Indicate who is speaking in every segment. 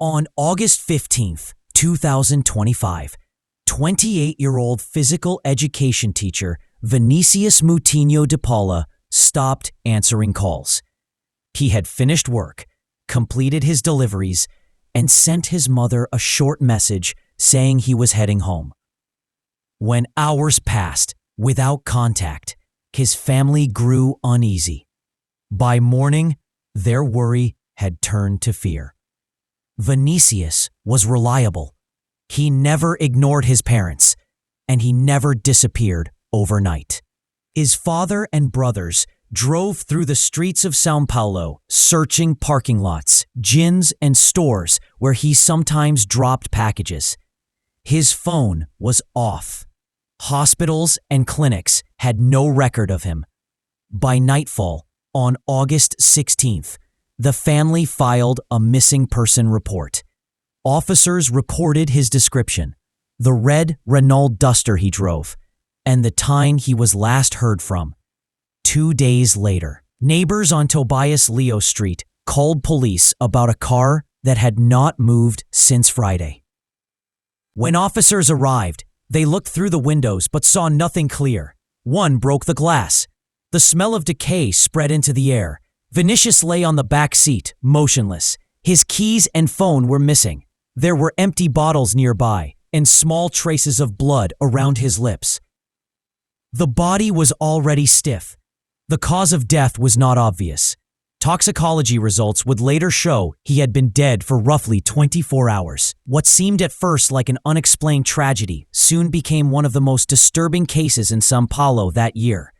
Speaker 1: On August 15th, 2025, 28-year-old physical education teacher Vinicius Moutinho de Paula stopped answering calls. He had finished work, completed his deliveries, and sent his mother a short message saying he was heading home. When hours passed without contact, his family grew uneasy. By morning, their worry had turned to fear. Vinicius was reliable. He never ignored his parents, and he never disappeared overnight. His father and brothers drove through the streets of São Paulo, searching parking lots, gyms, and stores where he sometimes dropped packages. His phone was off. Hospitals and clinics had no record of him. By nightfall, on August 16th, the family filed a missing person report. Officers reported his description, the red Renault Duster he drove, and the time he was last heard from. 2 days later, neighbors on Tobias Leo Street called police about a car that had not moved since Friday. When officers arrived, they looked through the windows but saw nothing clear. One broke the glass. The smell of decay spread into the air. Vinicius lay on the back seat, motionless. His keys and phone were missing. There were empty bottles nearby and small traces of blood around his lips. The body was already stiff. The cause of death was not obvious. Toxicology results would later show he had been dead for roughly 24 hours. What seemed at first like an unexplained tragedy soon became one of the most disturbing cases in São Paulo that year.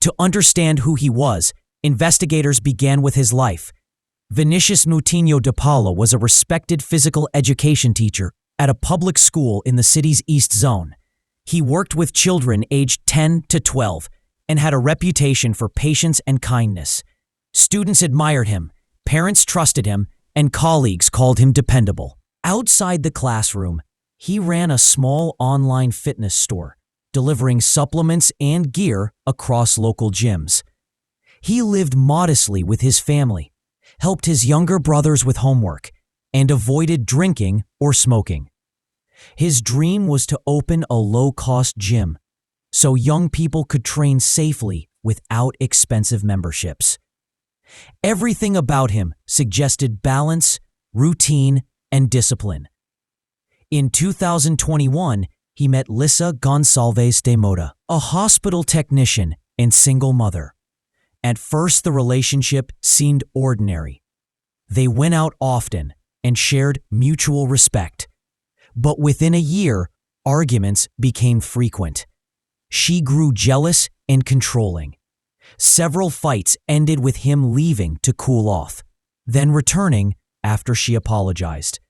Speaker 1: To understand who he was, investigators began with his life. Vinicius Moutinho de Paula was a respected physical education teacher at a public school in the city's East Zone. He worked with children aged 10 to 12 and had a reputation for patience and kindness. Students admired him, parents trusted him, and colleagues called him dependable. Outside the classroom, he ran a small online fitness store, delivering supplements and gear across local gyms. He lived modestly with his family, helped his younger brothers with homework, and avoided drinking or smoking. His dream was to open a low-cost gym so young people could train safely without expensive memberships. Everything about him suggested balance, routine, and discipline. In 2021, he met Lissa Gonçalves de Moura, a hospital technician and single mother. At first, the relationship seemed ordinary. They went out often and shared mutual respect. But within a year, arguments became frequent. She grew jealous and controlling. Several fights ended with him leaving to cool off, then returning after she apologized.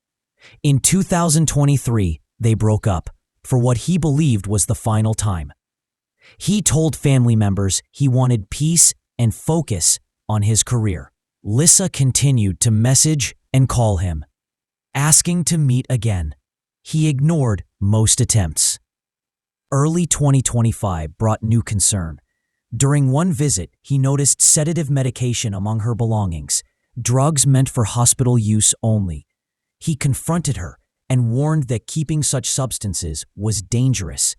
Speaker 1: In 2023, they broke up for what he believed was the final time. He told family members he wanted peace and focus on his career. Lissa continued to message and call him, asking to meet again. He ignored most attempts. Early 2025 brought new concern. During one visit, he noticed sedative medication among her belongings, drugs meant for hospital use only. He confronted her and warned that keeping such substances was dangerous.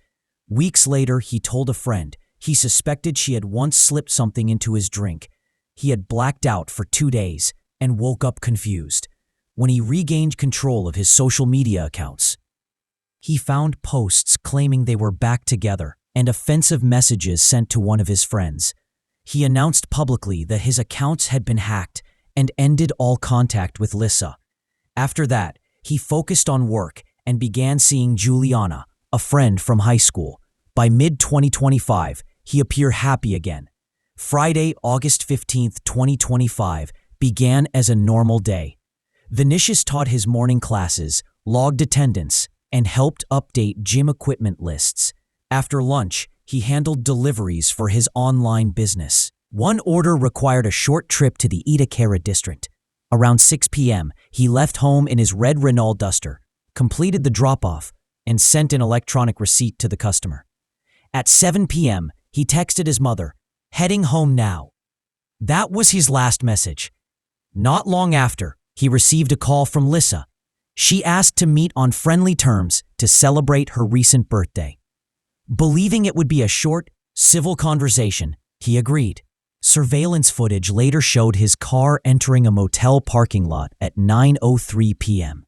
Speaker 1: Weeks later, he told a friend he suspected she had once slipped something into his drink. He had blacked out for 2 days and woke up confused. When he regained control of his social media accounts, he found posts claiming they were back together and offensive messages sent to one of his friends. He announced publicly that his accounts had been hacked and ended all contact with Lissa. After that, he focused on work and began seeing Juliana, a friend from high school. By mid-2025, he appeared happy again. Friday, August 15, 2025, began as a normal day. Vinicius taught his morning classes, logged attendance, and helped update gym equipment lists. After lunch, he handled deliveries for his online business. One order required a short trip to the Itaquera district. Around 6 p.m., he left home in his red Renault Duster, completed the drop-off, and sent an electronic receipt to the customer. At 7 p.m., he texted his mother, "Heading home now." That was his last message. Not long after, he received a call from Lissa. She asked to meet on friendly terms to celebrate her recent birthday. Believing it would be a short, civil conversation, he agreed. Surveillance footage later showed his car entering a motel parking lot at 9:03 p.m.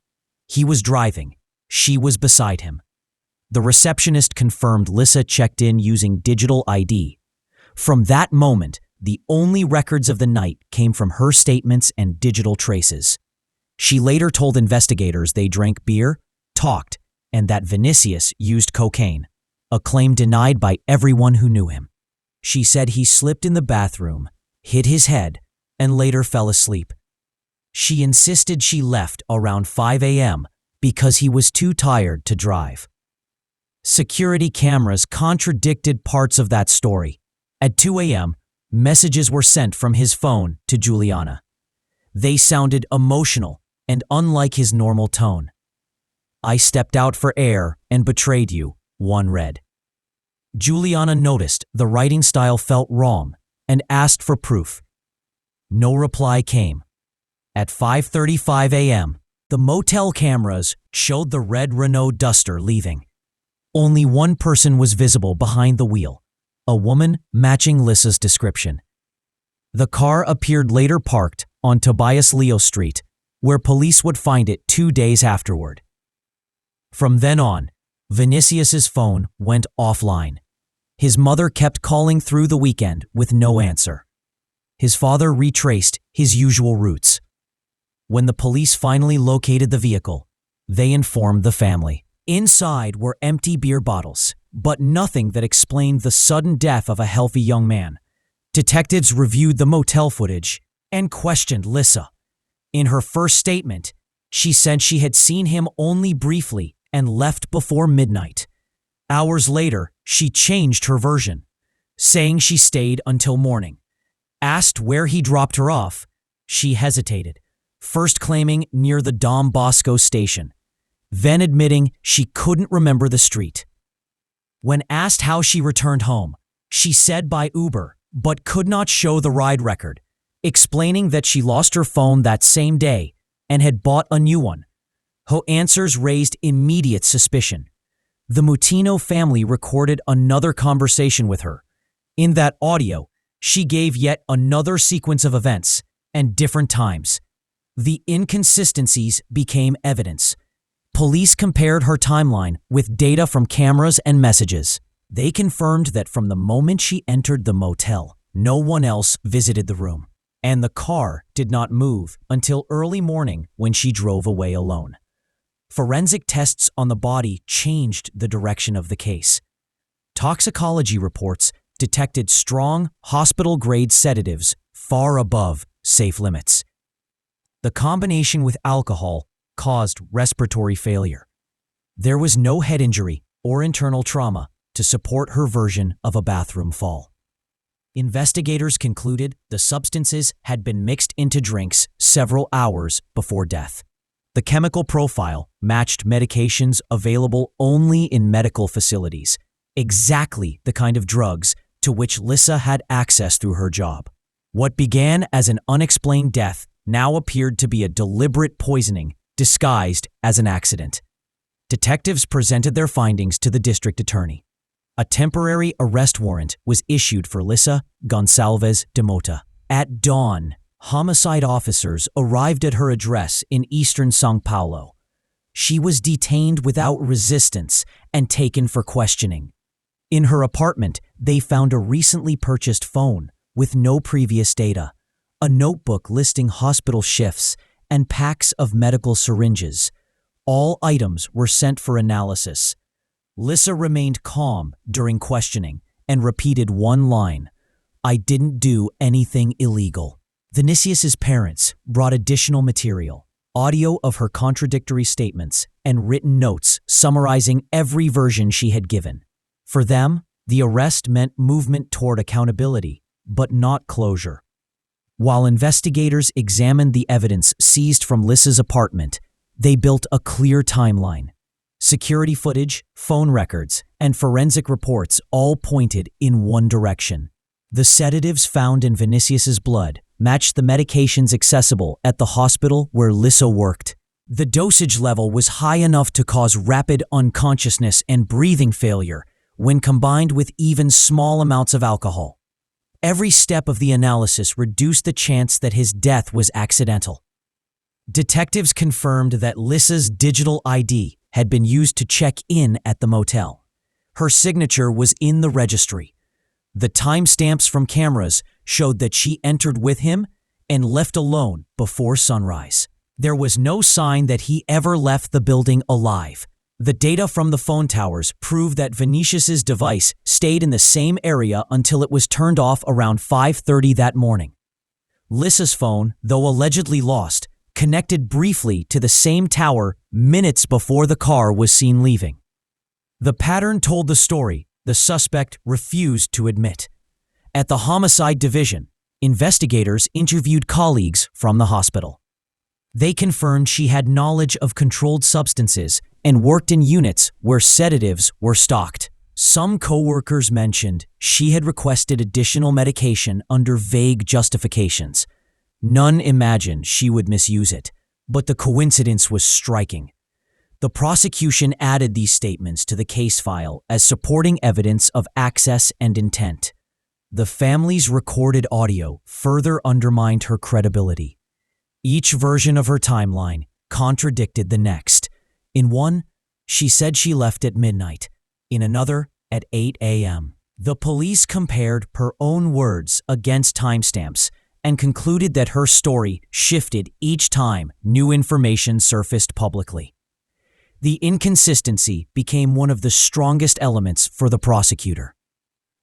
Speaker 1: He was driving. She was beside him. The receptionist confirmed Lissa checked in using digital ID. From that moment, the only records of the night came from her statements and digital traces. She later told investigators they drank beer, talked, and that Vinicius used cocaine, a claim denied by everyone who knew him. She said he slipped in the bathroom, hit his head, and later fell asleep. She insisted she left around 5 a.m. because he was too tired to drive. Security cameras contradicted parts of that story. At 2 a.m., messages were sent from his phone to Juliana. They sounded emotional and unlike his normal tone. "I stepped out for air and betrayed you," one read. Juliana noticed the writing style felt wrong and asked for proof. No reply came. At 5:35 a.m., the motel cameras showed the red Renault Duster leaving. Only one person was visible behind the wheel, a woman matching Lissa's description. The car appeared later parked on Tobias Leo Street, where police would find it 2 days afterward. From then on, Vinicius's phone went offline. His mother kept calling through the weekend with no answer. His father retraced his usual routes. When the police finally located the vehicle, they informed the family. Inside were empty beer bottles, but nothing that explained the sudden death of a healthy young man. Detectives reviewed the motel footage and questioned Lissa. In her first statement, she said she had seen him only briefly and left before midnight. Hours later, she changed her version, saying she stayed until morning. Asked where he dropped her off, she hesitated, first claiming near the Dom Bosco station, then admitting she couldn't remember the street. When asked how she returned home, she said by Uber, but could not show the ride record, explaining that she lost her phone that same day and had bought a new one. Her answers raised immediate suspicion. The Moutinho family recorded another conversation with her. In that audio, she gave yet another sequence of events and different times. The inconsistencies became evidence. Police compared her timeline with data from cameras and messages. They confirmed that from the moment she entered the motel, no one else visited the room, and the car did not move until early morning when she drove away alone. Forensic tests on the body changed the direction of the case. Toxicology reports detected strong hospital-grade sedatives far above safe limits. The combination with alcohol caused respiratory failure. There was no head injury or internal trauma to support her version of a bathroom fall. Investigators concluded the substances had been mixed into drinks several hours before death. The chemical profile matched medications available only in medical facilities, exactly the kind of drugs to which Lissa had access through her job. What began as an unexplained death now appeared to be a deliberate poisoning disguised as an accident. Detectives presented their findings to the district attorney. A temporary arrest warrant was issued for Lissa Gonçalves de Mota. At dawn, homicide officers arrived at her address in eastern São Paulo. She was detained without resistance and taken for questioning. In her apartment, they found a recently purchased phone with no previous data, a notebook listing hospital shifts, and packs of medical syringes. All items were sent for analysis. Lissa remained calm during questioning and repeated one line, "I didn't do anything illegal." Vinicius's parents brought additional material, audio of her contradictory statements, and written notes summarizing every version she had given. For them, the arrest meant movement toward accountability, but not closure. While investigators examined the evidence seized from Lissa's apartment, they built a clear timeline. Security footage, phone records, and forensic reports all pointed in one direction. The sedatives found in Vinicius's blood matched the medications accessible at the hospital where Lissa worked. The dosage level was high enough to cause rapid unconsciousness and breathing failure when combined with even small amounts of alcohol. Every step of the analysis reduced the chance that his death was accidental. Detectives confirmed that Lissa's digital ID had been used to check in at the motel. Her signature was in the registry. The timestamps from cameras showed that she entered with him and left alone before sunrise. There was no sign that he ever left the building alive. The data from the phone towers proved that Vinicius's device stayed in the same area until it was turned off around 5:30 that morning. Lissa's phone, though allegedly lost, connected briefly to the same tower minutes before the car was seen leaving. The pattern told the story the suspect refused to admit. At the homicide division, investigators interviewed colleagues from the hospital. They confirmed she had knowledge of controlled substances and worked in units where sedatives were stocked. Some co-workers mentioned she had requested additional medication under vague justifications. None imagined she would misuse it, but the coincidence was striking. The prosecution added these statements to the case file as supporting evidence of access and intent. The family's recorded audio further undermined her credibility. Each version of her timeline contradicted the next. In one, she said she left at midnight. In another, at 8 a.m. The police compared her own words against timestamps and concluded that her story shifted each time new information surfaced publicly. The inconsistency became one of the strongest elements for the prosecutor.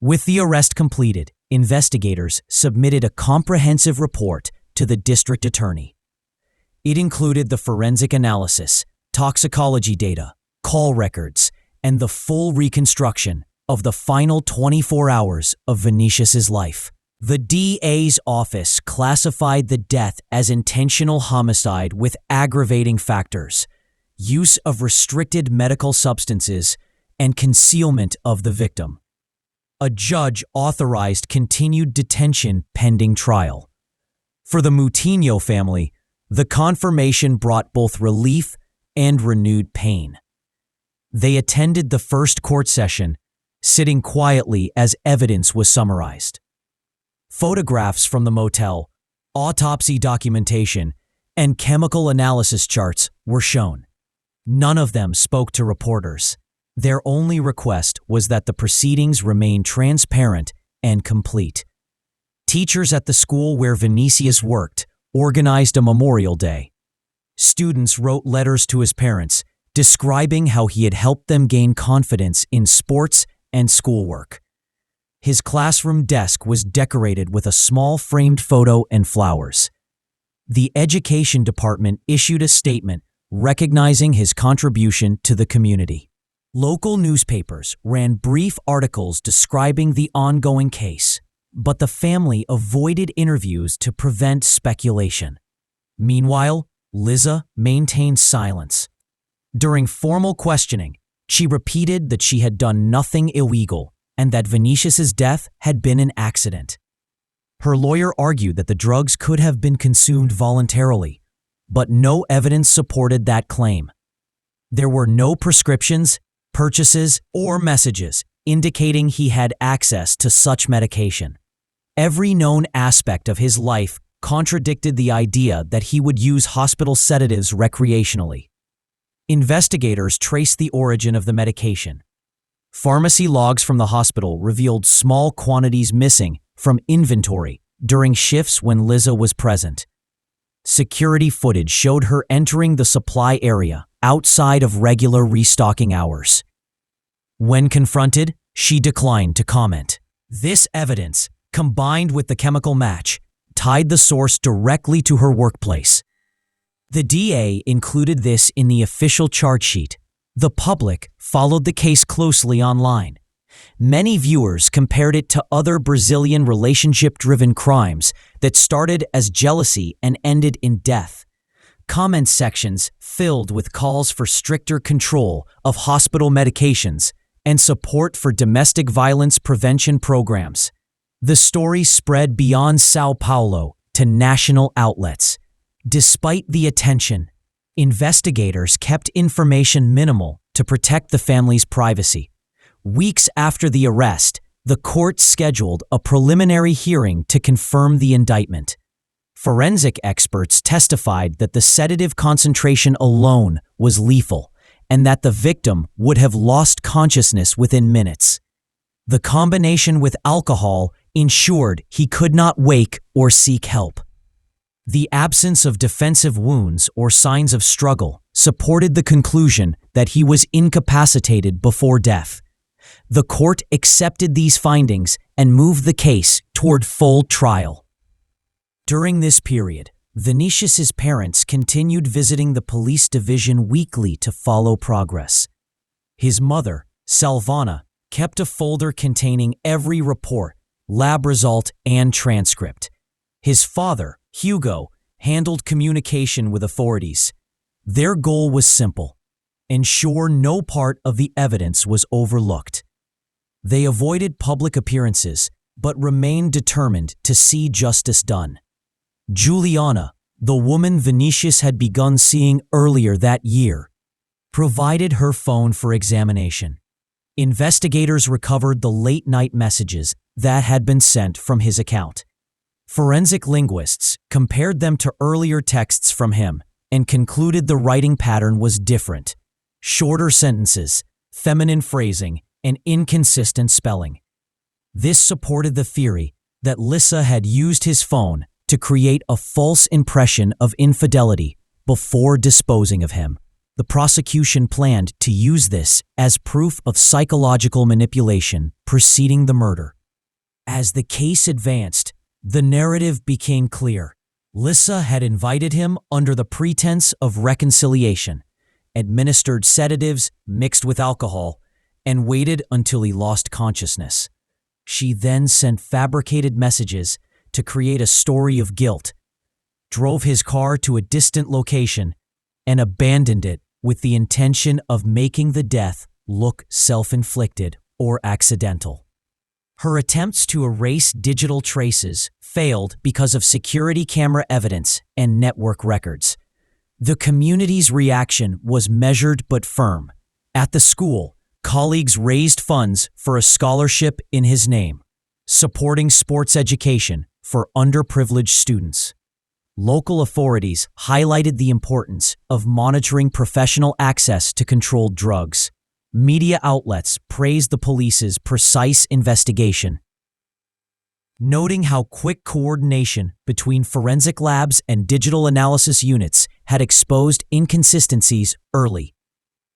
Speaker 1: With the arrest completed, investigators submitted a comprehensive report to the district attorney. It included the forensic analysis, toxicology data, call records, and the full reconstruction of the final 24 hours of Vinicius's life. The DA's office classified the death as intentional homicide with aggravating factors, use of restricted medical substances, and concealment of the victim. A judge authorized continued detention pending trial. For the Moutinho family, the confirmation brought both relief and renewed pain. They attended the first court session, sitting quietly as evidence was summarized. Photographs from the motel, autopsy documentation, and chemical analysis charts were shown. None of them spoke to reporters. Their only request was that the proceedings remain transparent and complete. Teachers at the school where Vinicius worked organized a memorial day. Students wrote letters to his parents describing how he had helped them gain confidence in sports and schoolwork. His classroom desk was decorated with a small framed photo and flowers. The education department issued a statement recognizing his contribution to the community. Local newspapers ran brief articles describing the ongoing case, but the family avoided interviews to prevent speculation. Meanwhile, Lisa maintained silence. During formal questioning, she repeated that she had done nothing illegal and that Vinicius's death had been an accident. Her lawyer argued that the drugs could have been consumed voluntarily, but no evidence supported that claim. There were no prescriptions, purchases, or messages indicating he had access to such medication. Every known aspect of his life contradicted the idea that he would use hospital sedatives recreationally. Investigators traced the origin of the medication. Pharmacy logs from the hospital revealed small quantities missing from inventory during shifts when Lisa was present. Security footage showed her entering the supply area outside of regular restocking hours. When confronted, she declined to comment. This evidence, combined with the chemical match, tied the source directly to her workplace. The DA included this in the official charge sheet. The public followed the case closely online. Many viewers compared it to other Brazilian relationship-driven crimes that started as jealousy and ended in death. Comment sections filled with calls for stricter control of hospital medications and support for domestic violence prevention programs. The story spread beyond Sao Paulo to national outlets. Despite the attention, Investigators kept information minimal to protect the family's privacy. Weeks after the arrest, the court scheduled a preliminary hearing to confirm the indictment. Forensic experts testified that the sedative concentration alone was lethal and that the victim would have lost consciousness within minutes. The combination with alcohol ensured he could not wake or seek help. The absence of defensive wounds or signs of struggle supported the conclusion that he was incapacitated before death. The court accepted these findings and moved the case toward full trial. During this period, Vinicius's parents continued visiting the police division weekly to follow progress. His mother, Salvana, kept a folder containing every report, lab result, and transcript. His father, Hugo, handled communication with authorities. Their goal was simple: ensure no part of the evidence was overlooked. They avoided public appearances, but remained determined to see justice done. Juliana, the woman Vinicius had begun seeing earlier that year, provided her phone for examination. Investigators recovered the late-night messages that had been sent from his account. Forensic linguists compared them to earlier texts from him and concluded the writing pattern was different: shorter sentences, feminine phrasing, and inconsistent spelling. This supported the theory that Lissa had used his phone to create a false impression of infidelity before disposing of him. The prosecution planned to use this as proof of psychological manipulation preceding the murder. As the case advanced, the narrative became clear. Lissa had invited him under the pretense of reconciliation, administered sedatives mixed with alcohol, and waited until he lost consciousness. She then sent fabricated messages to create a story of guilt, drove his car to a distant location, and abandoned it with the intention of making the death look self-inflicted or accidental. Her attempts to erase digital traces failed because of security camera evidence and network records. The community's reaction was measured but firm. At the school, colleagues raised funds for a scholarship in his name, supporting sports education for underprivileged students. Local authorities highlighted the importance of monitoring professional access to controlled drugs. Media outlets praised the police's precise investigation, noting how quick coordination between forensic labs and digital analysis units had exposed inconsistencies early.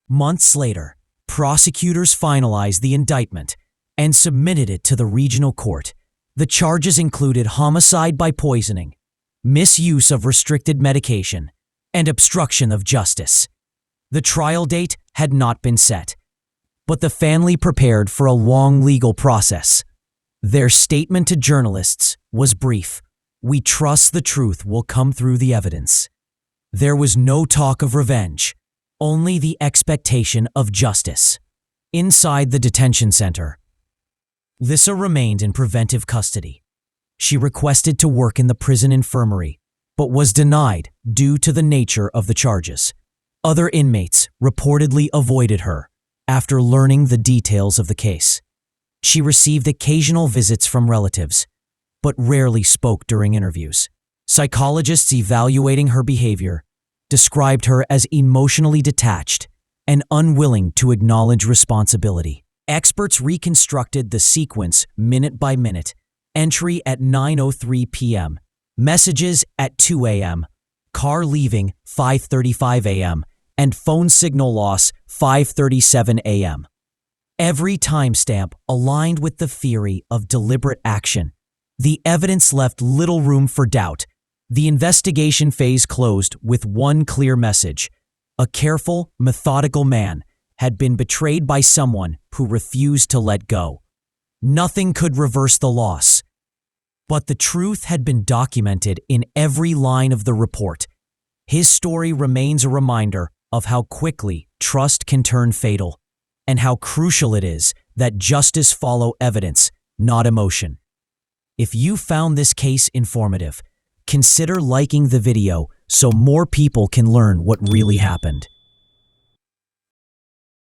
Speaker 1: Months later, prosecutors finalized the indictment and submitted it to the regional court. The charges included homicide by poisoning, misuse of restricted medication, and obstruction of justice. The trial date had not been set, but the family prepared for a long legal process. Their statement to journalists was brief: "We trust the truth will come through the evidence." There was no talk of revenge, only the expectation of justice. Inside the detention center, Lissa remained in preventive custody. She requested to work in the prison infirmary, but was denied due to the nature of the charges. Other inmates reportedly avoided her after learning the details of the case. She received occasional visits from relatives, but rarely spoke during interviews. Psychologists evaluating her behavior described her as emotionally detached and unwilling to acknowledge responsibility. Experts reconstructed the sequence minute by minute: entry at 9:03 p.m., messages at 2 a.m., car leaving 5:35 a.m., and phone signal loss 5:37 a.m. Every timestamp aligned with the theory of deliberate action. The evidence left little room for doubt. The investigation phase closed with one clear message: a careful, methodical man had been betrayed by someone who refused to let go. Nothing could reverse the loss, but the truth had been documented in every line of the report. His story remains a reminder of how quickly trust can turn fatal, and how crucial it is that justice follow evidence, not emotion. If you found this case informative, consider liking the video so more people can learn what really happened.